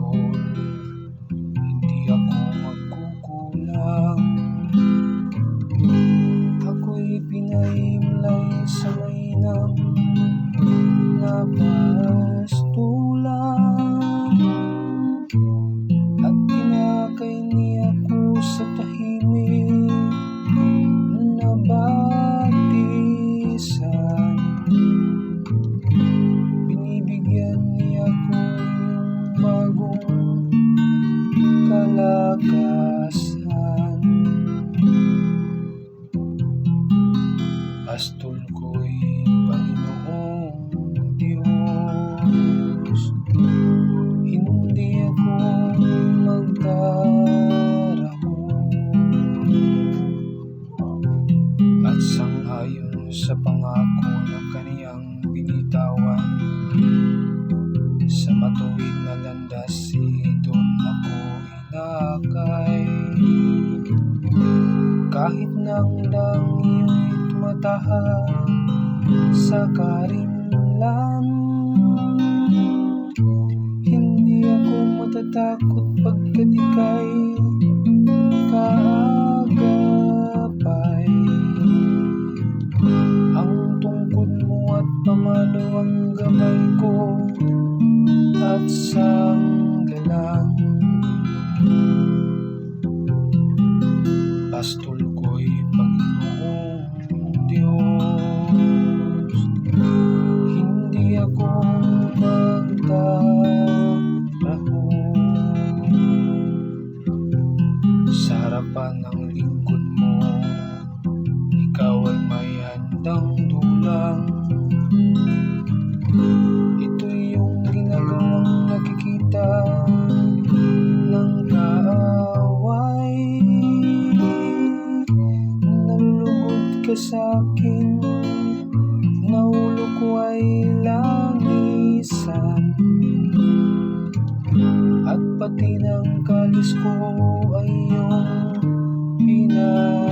pastol, hindi ako magkukulang. Ako'y pinahimlay sa mainam na pastulan, at tinakay niya ako sa tahimik na batisan. Binibigyan niya ko yung bagong kalakasan. Pastol ko'y Panginoong Diyos, hindi ako magdarahon, at sang-ayon sa pangako na kaniyang binitawan, sa matuwid na landas doon ako inakay. Kahit nang langit tumatahan sa karimlan, hindi ako matatakot pagkat ika'y kaagapay. Ang tungkod mo at pamalo ang gamay ko at sanggalang. Pastol ko'y Panginoong Diyos, hindi ako magdarahon. Sa harapan ng lingkod mo, ikaw ay may handang dulang. Ito'y yung ginagawang nakikita ng kaaway. Nalulugod ka sa'kin, na ulo ko ay langisan, at pati ng kalis ko ay iyong pinaapaw.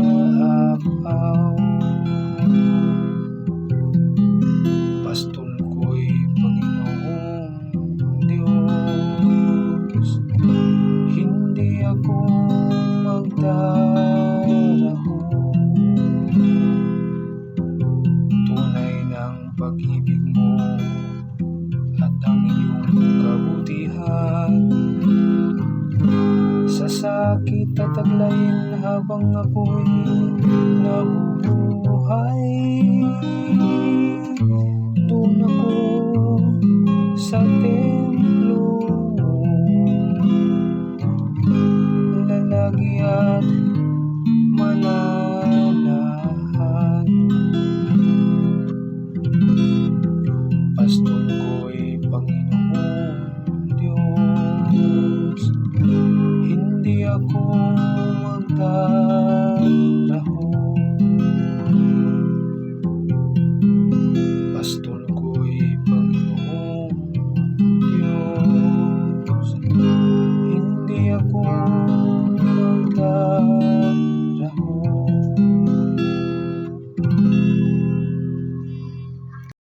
Pastol ko'y Panginoong Diyos, hindi ako magdarahon. Tunay ng pag-ibig mo at ang iyong kabutihan, sa sakit at taglayin habang ako'y nabubuhay. Doon ako sa templo lalagi at mananahan. Pastol ko'y Panginoong Diyos, hindi ako magdarahon.